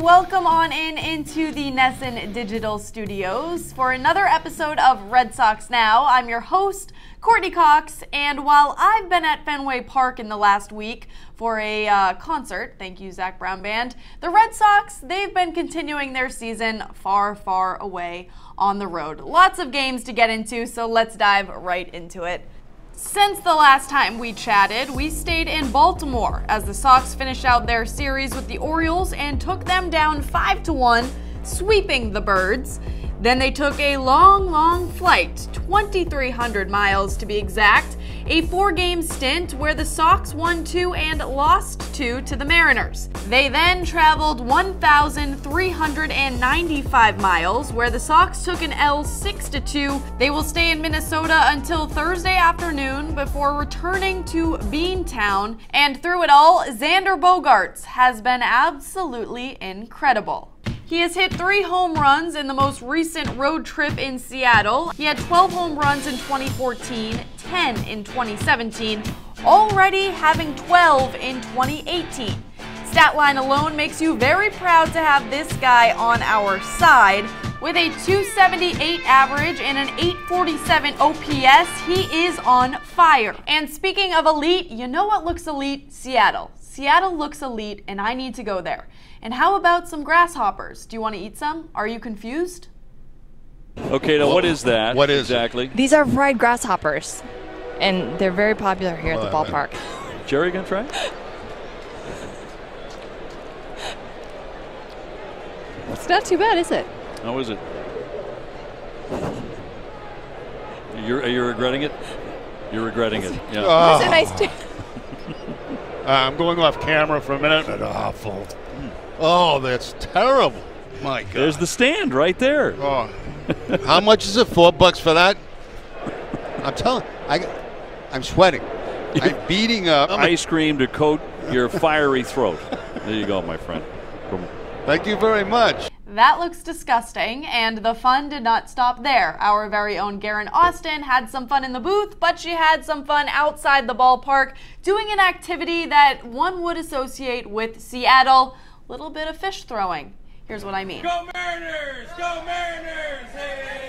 welcome on into the Nesson Digital Studios for another episode of Red Sox Now. I'm your host, Courtney Cox, and while I've been at Fenway Park in the last week for a concert, thank you Zach Brown Band, the Red Sox, they've been continuing their season far, far away on the road. Lots of games to get into, so let's dive right into it. Since the last time we chatted, we stayed in Baltimore as the Sox finished out their series with the Orioles and took them down 5-1, sweeping the Birds. Then they took a long, long flight, 2,300 miles to be exact, a 4-game stint where the Sox won 2 and lost 2 to the Mariners. They then traveled 1,395 miles where the Sox took an L 6-2. They will stay in Minnesota until Thursday afternoon before returning to Beantown. And through it all, Xander Bogaerts has been absolutely incredible. He has hit 3 home runs in the most recent road trip in Seattle. He had 12 home runs in 2014, 10 in 2017, already having 12 in 2018. Stat line alone makes you very proud to have this guy on our side. With a 278 average and an 847 OPS, he is on fire. And speaking of elite, you know what looks elite? Seattle. Seattle looks elite, and I need to go there. And how about some Grasshoppers? Do you want to eat some? Are you confused? Okay, now what is that? What is exactly? These are fried grasshoppers, and they're very popular here at the ballpark. Jerry gonna try? It's not too bad, is it? How is it? You're regretting it? You're regretting it. Yeah. It's a nice taste. I'm going off camera for a minute. That's awful. Oh, that's terrible. My God. There's the stand right there. Oh. How much is it? $4 for that? I'm telling you, I'm sweating. I'm beating up. Ice cream to coat your fiery throat. There you go, my friend. Thank you very much. That looks disgusting, and the fun did not stop there. Our very own Darren Austin had some fun in the booth, but she had some fun outside the ballpark doing an activity that one would associate with Seattle, a little bit of fish throwing. Here's what I mean. Go Mariners! Go Mariners! Hey, hey, hey,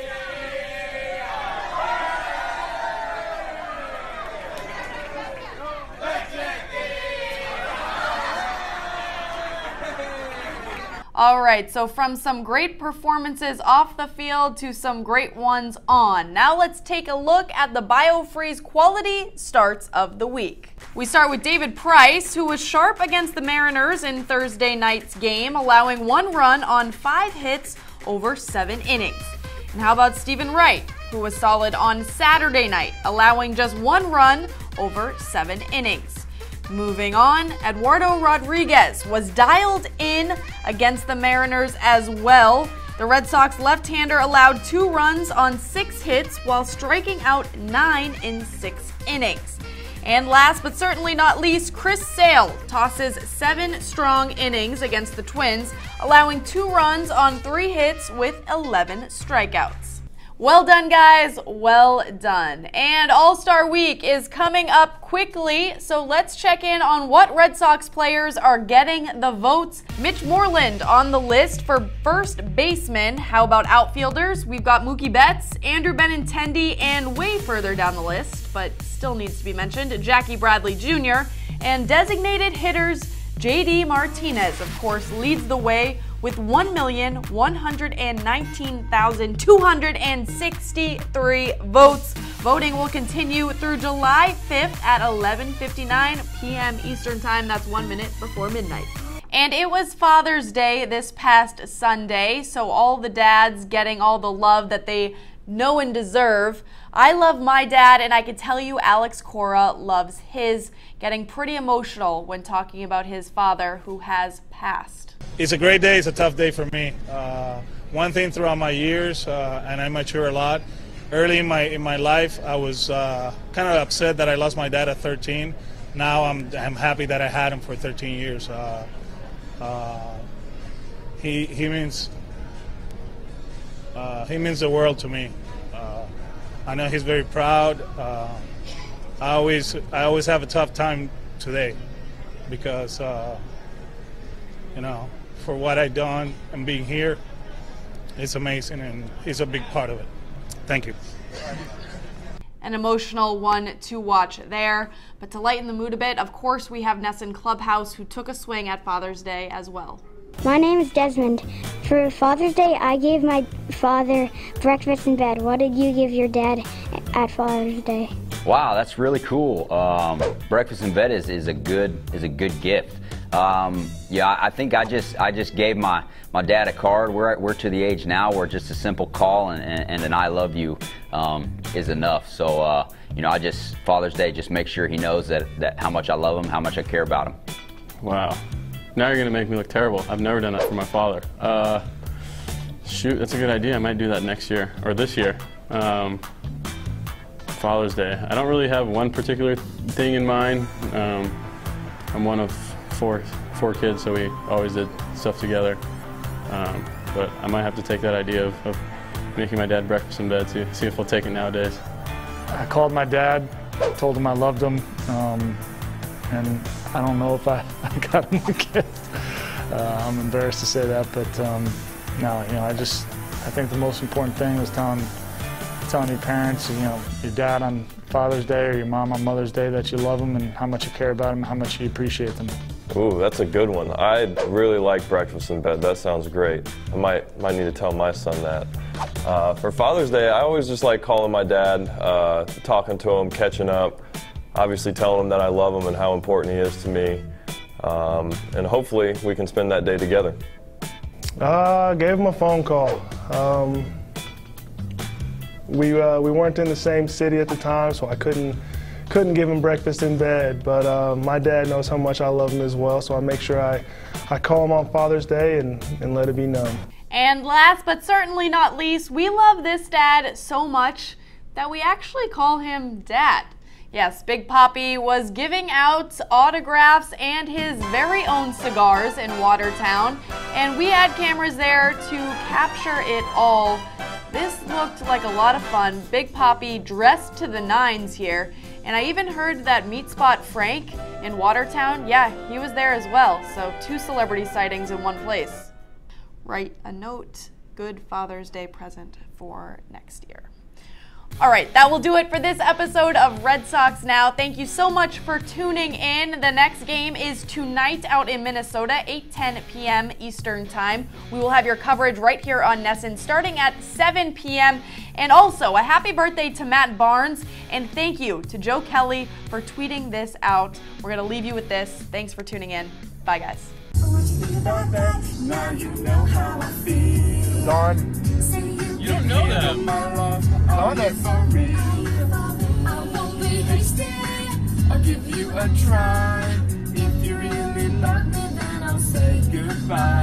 All right, so from some great performances off the field to some great ones on. Now let's take a look at the BioFreeze quality starts of the week. We start with David Price, who was sharp against the Mariners in Thursday night's game, allowing 1 run on 5 hits over 7 innings. And how about Stephen Wright, who was solid on Saturday night, allowing just 1 run over 7 innings. Moving on, Eduardo Rodriguez was dialed in against the Mariners as well. The Red Sox left-hander allowed 2 runs on 6 hits while striking out 9 in 6 innings. And last but certainly not least, Chris Sale tosses 7 strong innings against the Twins, allowing 2 runs on 3 hits with 11 strikeouts. Well done, guys. Well done. And All-Star Week is coming up quickly, so let's check in on what Red Sox players are getting the votes. Mitch Moreland on the list for first baseman. How about outfielders? We've got Mookie Betts, Andrew Benintendi, and way further down the list, but still needs to be mentioned, Jackie Bradley Jr. And designated hitters, JD Martinez, of course, leads the way with 1,119,263 votes. Voting will continue through July 5th at 11:59 p.m. Eastern Time. That's 1 minute before midnight. And it was Father's Day this past Sunday, so all the dads getting all the love that they know and deserve. I love my dad, and I can tell you Alex Cora loves his, getting pretty emotional when talking about his father who has passed. It's a great day. It's a tough day for me. One thing throughout my years, and I mature a lot, early in my life, I was kind of upset that I lost my dad at 13. Now I'm happy that I had him for 13 years. He means the world to me. I know he's very proud. I always have a tough time today because you know, for what I've done and being here. It's amazing, and he's a big part of it. Thank you. An emotional one to watch there. But to lighten the mood a bit, of course, we have Nesson Clubhouse, who took a swing at Father's Day as well. My name is Desmond. For Father's Day, I gave my father breakfast in bed. What did you give your dad at Father's Day? Wow, that's really cool. Breakfast in bed is a good gift. Yeah, I think I just gave my dad a card. We're to the age now where just a simple call and an I love you is enough. So you know, Father's Day, just make sure he knows that how much I love him, how much I care about him. Wow. Now you're gonna make me look terrible. I've never done that for my father. Shoot, that's a good idea. I might do that next year or this year. Father's Day. I don't really have one particular thing in mind. I'm one of four kids, so we always did stuff together. But I might have to take that idea of making my dad breakfast in bed, see if he'll take it nowadays. I called my dad, told him I loved him, and I don't know if I got him a gift. I'm embarrassed to say that, but no, you know, I think the most important thing was telling your parents, you know, your dad on Father's Day or your mom on Mother's Day that you love them and how much you care about them, how much you appreciate them. Ooh, that's a good one. I really like breakfast in bed. That sounds great. I might need to tell my son that. For Father's Day, I always just like calling my dad, talking to him, catching up, obviously telling him that I love him and how important he is to me. And hopefully we can spend that day together. Gave him a phone call. We weren't in the same city at the time, so I couldn't give him breakfast in bed, but my dad knows how much I love him as well, so I make sure I call him on Father's Day and let it be known. And last but certainly not least, we love this dad so much that we actually call him Dad. Yes, Big Papi was giving out autographs and his very own cigars in Watertown, and we had cameras there to capture it all. This looked like a lot of fun. Big Papi dressed to the nines here. And I even heard that Meat Spot Frank in Watertown, yeah, he was there as well. So 2 celebrity sightings in one place. Write a note, good Father's Day present for next year. All right, that will do it for this episode of Red Sox Now. Thank you so much for tuning in. The next game is tonight out in Minnesota, 8:10 p.m. Eastern Time. We will have your coverage right here on Nesson starting at 7 p.m. And also, a happy birthday to Matt Barnes, and thank you to Joe Kelly for tweeting this out. We're going to leave you with this. Thanks for tuning in. Bye, guys. Now you know how I feel. Dawn. You don't know that. I won't be hasty. I'll give you a try. If you really love me, then I'll say goodbye.